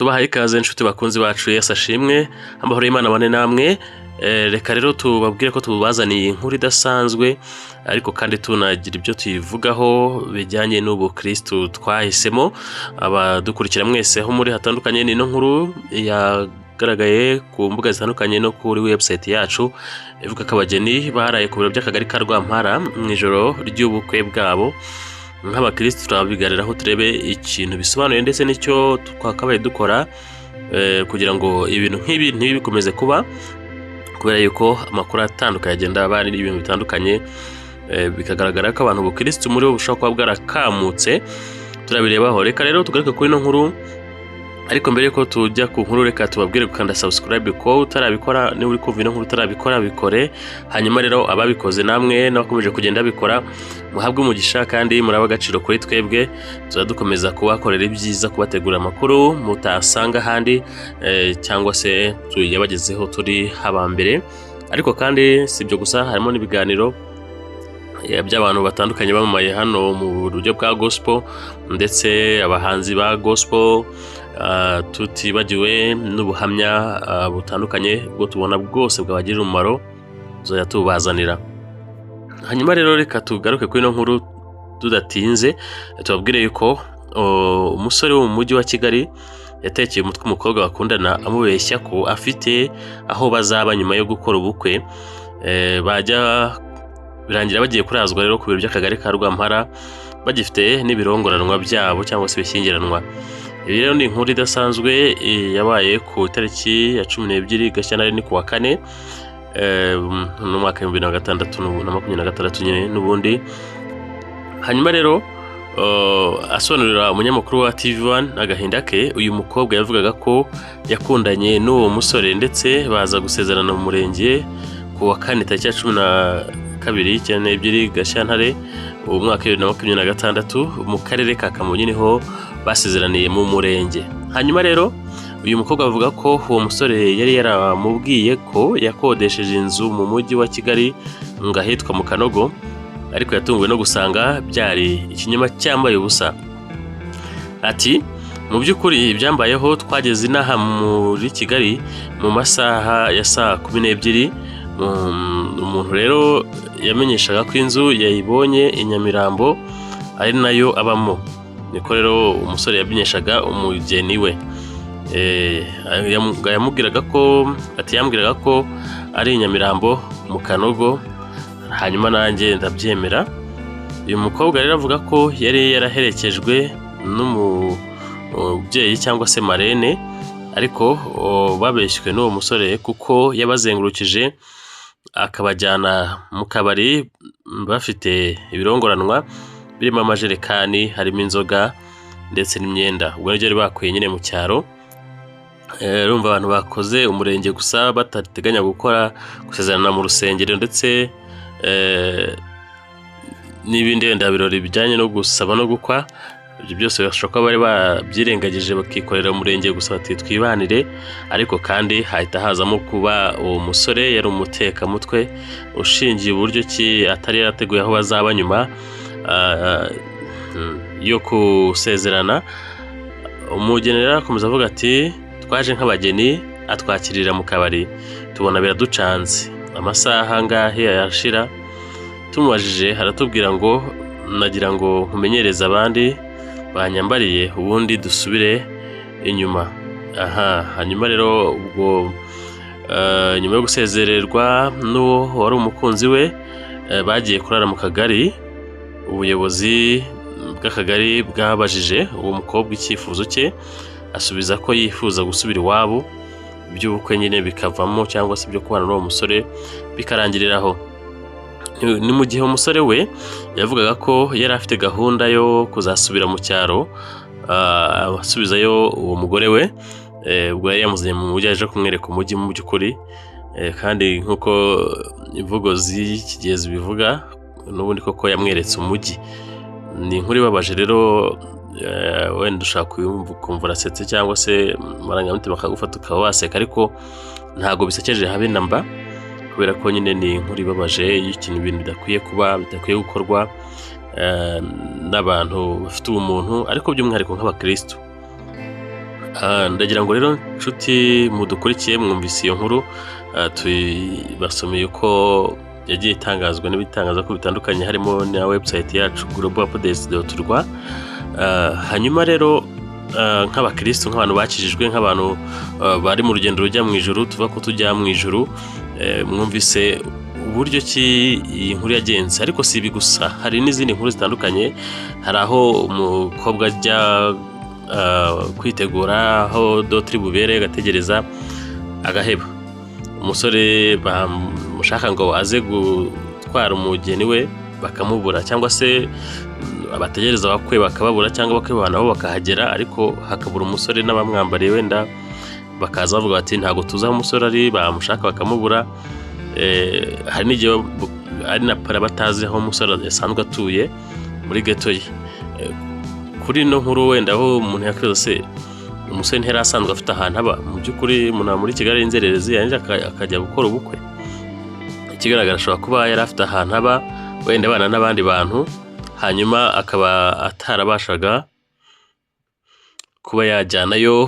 Tubahaye ikaze inshuti bakunzi bacu Yesu ashimwe amahoro y'Imana bane namwe. Reka rero tubabwire ko tubazaniye inkuru idasanzwe ariko kandi tunagira ibyo tuyivugaho bijyanye n'ubu Kristo twahisemo. Abadukurikira mwese ho muri hatandukanye ni no nkuru yagaragaye ku mbuga zitandukanye no kuri website yacu ivuga ko abageni baraye ku biro by'akagari ka Rwampara mu ijoro ry'ubukwe bwabo. Nk'abakristo turabigariraho turebe ikintu bisobanuye ndetse n'icyo twakabaye dukora kugira ngo ibintu nk'ibi ntibikomeze kuba, kubera yuko amakuru atandukanye agenda abari n'ibintu bitandukanye bikagaragara ko abantu bukristo muri bo bushobora kuba bwarakamutse. Turabirebaho. Reka rero tugaruke kuri ino nkuru, ariko mbere yuko tujya ku nkuru reka tubabwire gukanda subscribe ko utarabikora. Ni uri kumva ino nkuru utarabikora bikore, hanyuma rero ababikoze namwe nabakomeje kugenda bikora muhabwe umugisha kandi muraba agaciro kuri twebwe. Tuzadukomeza kubakorera ibyiza, kubategura amakuru mutasanga handi cyangwa se tuyabagezeho turi habambere. Ariko kandi sibyo gusa, harimo n'ibiganiro by'abantu batandukanye bamamaye hano mu buryo bwa gospel ndetse abahanzi ba gospel, tutibagiwe n'ubuhamya butandukanye bwo tubona bwose bwabagirira umumaro tuzajya tubazanira. Hanyuma rero reka tugaruke kuri ino nkuru tudatinze, tubabwire yuko umusore wo mu mujyi wa Kigali yatekeye umutwe umukobwa bakundana amubeshya ko afite aho bazaba nyuma yo gukora ubukwe. Bajya birangira bagiye kurazwa rero ku biro by'akagari ka Rwampara bagifite n'ibirongoranwa byabo cyangwa se bishyingiranwa. Ibi rero ni inkuru idasanzwe yabaye ku itariki ya 12 Gashyantare ni kuwa 4 mu mwaka wa 2026 nyine n'ubundi. Hanyuma rero asobanurira umunyamakuru wa TV1 agahinda ke, uyu mukobwa yavugaga ko yakundanye n'uwo musore ndetse baza gusezerana mu murenge ku wa 4 tariki ya 12 Gashyantare mu mwaka wa 2026 mu karere ka Kamonyi niho basezeraniye mu murenge. Hanyuma rero uyu mukobwa avuga ko uwo musore yari yaramubwiye ko yakodesheje inzu mu mujyi wa Kigali ngahitwa mu Kanogo, ariko yatunguwe no gusanga byari ikinyoma cyambaye ubusa. Ati mu by'ukuri ibyambayeho twageze inaha muri Kigali mu masaha ya saa 12. Umuntu rero yamenyeshaga ko inzu yayibonye i Nyamirambo ari nayo abamo. Niko rero umusore yamenyeshaga umugeni we. Yamubwiraga ko ari Nyamirambo mu Kanogo, hanyuma nanjye ndabyemera. Uyu mukobwa rero avuga ko yari yaraherekejwe n'umubyeyi cyangwa se marene, ariko babeshywe n'uwo musore kuko yabazengurukije akabajyana mu kabari bafite ibirongoranwa birimo amajerekani, harimo inzoga ndetse n'imyenda. Ubwo rero bakuye nyine mu cyaro. Urumva abantu bakoze umurenge gusa batateganya gukora gusezerana mu rusengero ndetse n'ibindi wenda birori bijyanye no gusaba no gukwa. Ibyo byose bashobora kuba bari babyirengagije bakikorera umurenge gusa bati twibanire, ariko kandi hahita hazamo kuba uwo musore yari umutekamutwe ushingiye uburyo ki atari yarateguye aho bazaba nyuma yo kusezerana. Umugeni rero akomeza avuga ati twaje nk'abageni atwakirira mu kabari tubona biraducanze, amasaha ngahe yashira. Tumubajije haratubwira ngo nagira ngo nkumenyereze abandi banyambariye ubundi dusubire inyuma. Hanyuma rero ubwo nyuma yo gusezererwa n'uwo wari umukunzi we bagiye kurara mu kagari. Ubuyobozi bw'akagari bwabajije uwo mukobwa icyifuzo cye, asubiza ko yifuza gusubira iwabo, iby'ubukwe nyine bikavamo cyangwa se byo kubana n'uwo musore bikarangiriraho. Ni mu gihe umusore we yavugaga ko yari afite gahunda yo kuzasubira mu cyaro asubizayo uwo mugore we. Ubwo yari yamuzanye mu mujyi aje kumwereka umujyi mu by'ukuri, kandi nk'uko imvugo z'iki gihe zibivuga n'ubundi koko yamweretse umujyi. Ni inkuru ibabaje rero, wenda ushaka kumva urasetse cyangwa se amarangamutima akagufata ukaba waseka, ariko ntabwo bisekeje habe namba, kubera ko nyine ni inkuru ibabaje y'ikintu ibintu bidakwiye kuba, bidakwiye gukorwa n'abantu bafite ubumuntu, ariko by'umwihariko nk'abakristo. ndagira ngo rero nshuti mudukurikiye mwumvise iyo nkuru tubasomeye uko yagiye itangazwa n'ibitangazamakuru bitandukanye harimo na website yacu globalupdates.rw. Hanyuma rero nk'abakristo, nk'abantu bakijijwe, nk'abantu bari mu rugendo rujya mu ijuru, tuva ko tujya mu ijuru, mwumvise uburyo ki iyi nkuru yagenze. Ariko si ibi gusa, hari n'izindi nkuru zitandukanye. Hari aho umukobwa ajya kwitegura, aho dotiri bubere agategereza agaheba. Umusore bamushaka ngo aze gutwara umugeni we bakamubura, cyangwa se abategereza bakwe bakababura, cyangwa bakwe nabo bakahagera ariko hakabura umusore n'abamwambariye wenda bakaza bavuga bati ntago tuzi aho umusore ari, bamushaka bakamubura. Hari n'igihe ari na para batazi aho umusore asanzwe atuye muri ghetto ye. Kuri no nkuru wenda aho umuntu yakwiza se umusore ntera asanzwe afite ahantu aba, mu by'ukuri umuntu muri Kigali inzererezi yanjye akajya gukora ubukwe. Ikigaragara ashobora kuba yari afite ahantu aba wenda abana n'abandi bantu, hanyuma akaba atarabashaga kuba yajyanayo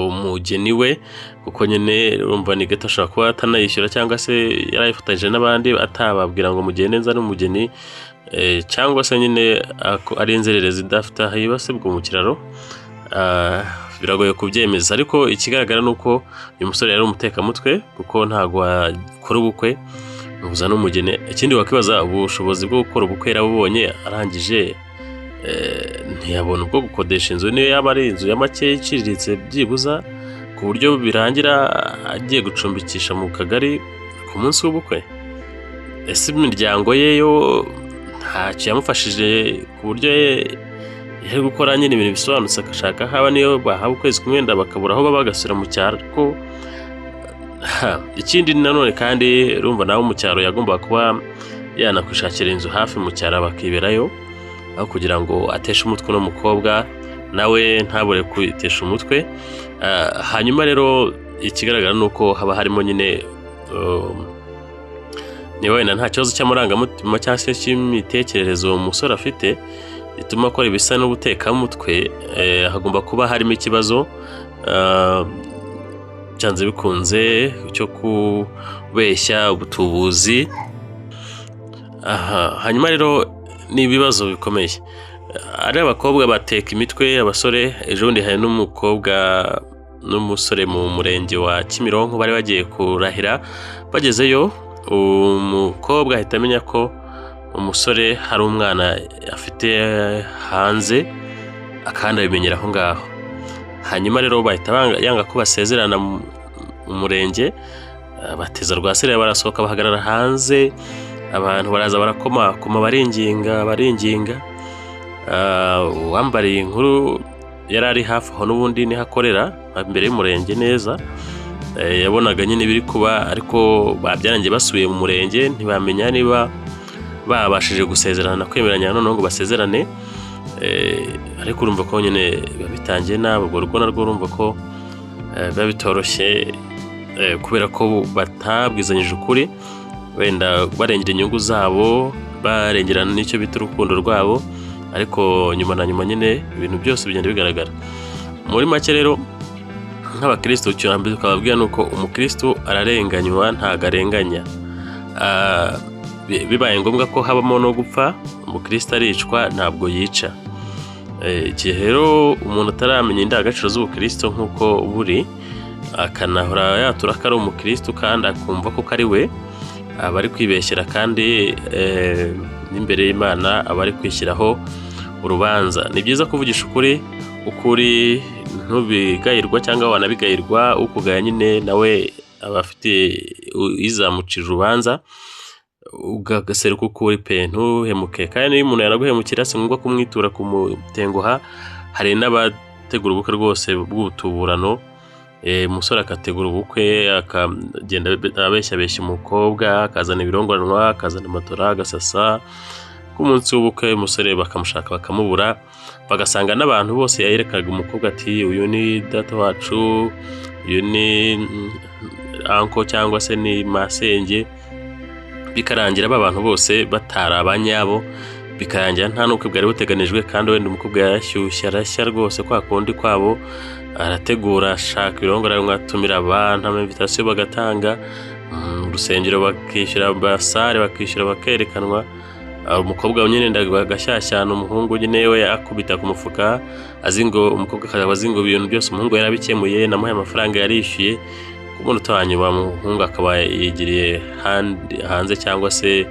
umugeni we, kuko nyine urumva ni gato ashobora kuba atanayishyura, cyangwa se yarayifatanyije n'abandi atababwira ngo mugende nza n'umugeni, cyangwa se nyine ari inzererezi idafite aho ibase bwo mu kiraro. Biragoye kubyemeza, ariko ikigaragara nuko uyu musore yari umutekamutwe, kuko ntago akora ubukwe nguza n'umugeni. Ikindi wakwibaza, ubushobozi bwo gukora ubukwe yarabubonye arangije ntiyabona ubwo gukodesha inzu, niyo yaba ari inzu ya make iciriritse byibuza, ku buryo birangira agiye gucumbikisha mu kagari ku munsi w'ubukwe. Ese imiryango ye yo ntacyo yamufashije ku buryo yari gukora nyine ibintu bisobanutse, agashaka haba niyo bahawe ukwezi kumwe bakabura aho baba bagasura mu cyaro. Ariko ikindi nanone kandi urumva nawe mu cyaro yagomba kuba yanakwishakira inzu hafi mu cyaro bakiberayo, aho kugira ngo ateshe umutwe n'umukobwa nawe ntabure kwitesha umutwe. Hanyuma rero ikigaragara nuko haba harimo nyine niba wenda nta kibazo cy'amarangamutima cyangwa se cy'imitekerereze uwo musore afite bituma akora ibisa n'ubutekamutwe, hagomba kuba harimo ikibazo cyanze bikunze cyo kubeshya, ubutubuzi. Hanyuma rero ni ibibazo bikomeye. Ari abakobwa bateka imitwe abasore. Ejo bundi hari n'umukobwa n'umusore mu murenge wa Kimironko bari bagiye kurahira. Bagezeyo umukobwa ahita amenya ko umusore hari umwana afite hanze, akandi abimenyera aho ngaho. Hanyuma rero bahita yanga ko basezerana mu murenge, bateza rwasire barasohoka bahagarara hanze, abantu baraza barakoma baringinga. Uwambariye inkuru yari ari hafi aho n'ubundi niho akorera imbere y'umurenge neza, yabonaga nyine biri kuba, ariko babyarangiye basubiye mu murenge ntibamenya niba babashije gusezerana kwemeranya noneho ngo basezerane. Ariko urumva ko nyine bitangiye nabo ubwo rugo narwo urumva ko biba bitoroshye, kubera ko batabwizanyije ukuri, wenda barengera inyungu zabo, barengerana n'icyo bita urukundo rwabo. Ariko nyuma na nyuma nyine ibintu byose bigenda bigaragara. Muri make rero nk'abakristo cyambere tukababwira nuko umukristo ararenganywa ntago arenganya. Bibaye ngombwa ko habamo no gupfa, umukristo aricwa ntabwo yica. Igihe rero umuntu ataramenya indangagaciro z'ubukristo nk'uko buri, akanahora yatura ko ari umukristo kandi akumva ko ari we, aba ari kwibeshyera, kandi n'imbere y'Imana aba ari kwishyiraho urubanza. Ni byiza kuvugisha ukuri ntubigayirwa cyangwa wanabigayirwa. Ukugaya nyine nawe aba afite izamucira urubanza, ugaseruka ukuri pe ntuhemuke. Kandi iyo umuntu yaraguhemukira si ngombwa kumwitura kumutenguha. Hari n'abategura ubukwe rwose bw'utuburano, umusore akategura ubukwe akagenda abeshya umukobwa, akazana ibirongoranwa, akazana amatora, agasasa. Ku munsi w'ubukwe umusore bakamushaka bakamubura, bagasanga n'abantu bose yayerekaga umukobwa ati uyu ni data wacu, uyu ni anko cyangwa se ni masenge, bikarangira aba bantu bose batari abanyabo, bikarangira nta n'ubukwe bwari buteganijwe, kandi wenda umukobwa yarashyushye arashya rwose kwa kundi kwabo, arategura ashaka ibirongora, atumira abantu, invitation bagatanga, urusengero bakishyura, basare bakishyura, bakerekanwa, umukobwa nyine ndagashyashyana, umuhungu nyine we akubita ku mufuka azi ngo umukobwa akaba azi ngo ibintu byose umuhungu yarabikemuye, namuhaye amafaranga yarishyuye, ku munota wa nyuma umuhungu akaba yigiriye hanze cyangwa se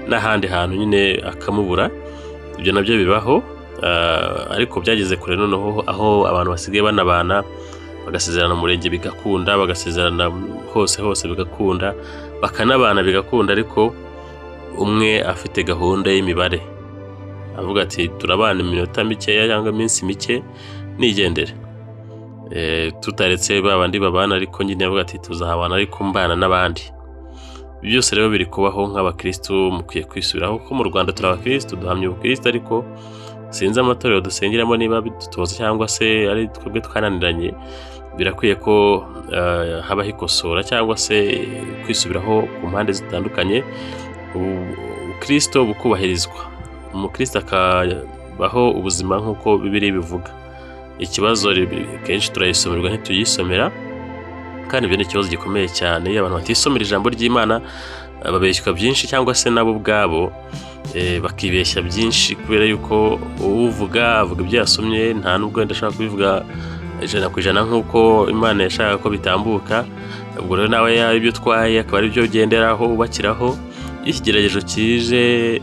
n'ahandi hantu nyine akamubura. Ibyo nabyo bibaho, ariko byageze kure noneho aho abantu basigaye banabana, bagasezerana mu murenge bigakunda, bagasezerana hose bigakunda, bakanabana bigakunda, ariko umwe afite gahunda y'imibare, avuga ati turabana iminota mikeya cyangwa iminsi mike nigendere, tutaretse babandi babana, ariko nyine avuga ati tuzahabana ariko mbana n'abandi. Byose rero biri kubaho nk'abakristo, mukwiye kwisubiraho ko mu Rwanda turi abakristo, duhamya ubukristo, ariko sinzi amatorero dusengeramo niba bidutoza cyangwa se ari twebwe twananiranye. Birakwiye ko habaho ikosora cyangwa se kwisubiraho ku mpande zitandukanye, ubukristo bukubahirizwa, umukristo akabaho ubuzima nk'uko Bibiliya bivuga. Ikibazo kenshi turayisomerwa ntituyisomera, kandi ibyo ni ikibazo gikomeye cyane. Iyo abantu batisomera ijambo ry'Imana babeshywa byinshi, cyangwa se nabo ubwabo bakibeshya byinshi, kubera yuko uvuga avuga ibyo yasomye, nta nubwo ndashaka kubivuga 100% nk'uko Imana yashaka ko bitambuka. Ubwo rero nawe yari ibyo utwaye akaba ari byo ugenderaho ubakiraho. Ikigeragezo kije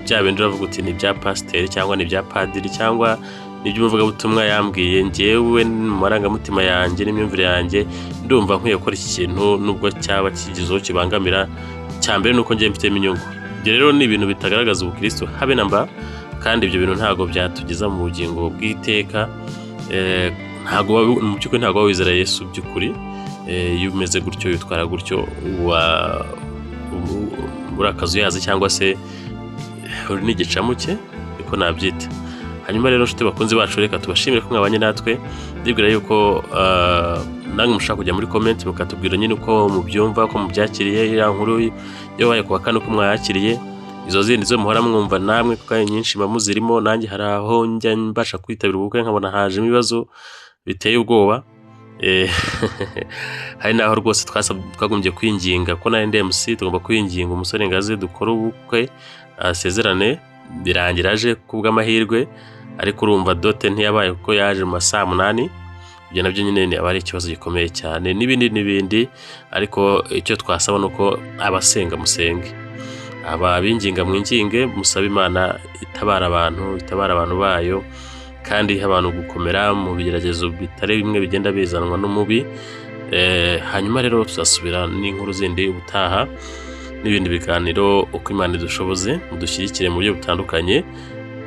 bya bindi uravuga uti ni bya pasiteri cyangwa ni bya padiri cyangwa nibyo umuvugabutumwa yambwiye, njyewe mu marangamutima yanjye n'imyumvire yanjye ndumva nkwiye gukora iki kintu nubwo cyaba kigizeho kibangamira. Cyambere nuko ngiye mfitemo inyungu. Ibyo rero ni ibintu bitagaragaza ubukristo habe namba, kandi ibyo bintu ntago byatugeza mu bugingo bw'iteka. Mu by'ukuri ntago wizera Yesu by'ukuri. Iyo umeze gutyo, yitwara gutyo, urakazu yazi cyangwa se uri n'igicamuke, niko nabyita. Hanyuma rero nshuti bakunzi bacu, reka tubashimire ko mwabanye natwe. Ndibwira yuko namwe mushaka kujya muri comment mukatubwira nyine uko mubyumva, ko mubyakiriye iriya nkuru yabaye ku wa kane, uko mwayakiriye. Izo zindi zo muhora mwumva namwe kuko ari nyinshi muzirimo. Nanjye hari aho njya mbasha kwitabira ubukwe nkabona hajemo ibibazo biteye ubwoba. Hari naho rwose twagombye kwinginga ko na NDMC tugomba kwinginga umusore ngaze dukora ubukwe asezerane, birangira aje kubw'amahirwe, ariko urumva dote ntiyabaye kuko yaje mu saa 8. Ibyo nabyo nyine aba ari ikibazo gikomeye cyane, n'ibindi. Ariko icyo twasaba nuko abasenga musenge, abinginga mwinginge, musaba Imana itabara abantu bayo, kandi abantu gukomera mu bigeragezo bitari bimwe bigenda bizanwa n'umubi. Hanyuma rero tuzasubira n'inkuru zindi ubutaha n'ibindi biganiro uko Imana idushoboze. Mudushyigikire mu buryo butandukanye.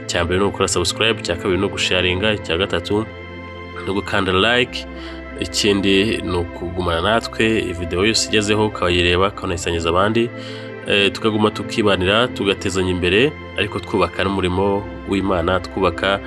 Cyambere no gukora subscribe, cya kabiri no gusharinga, cya gatatu no gukanda like, ikindi no kugumana natwe video yose igezeho ukayireba ukanayisangiza abandi, tukaguma tukibanira tugatezanya imbere, ariko twubaka n'umurimo w'Imana, twubaka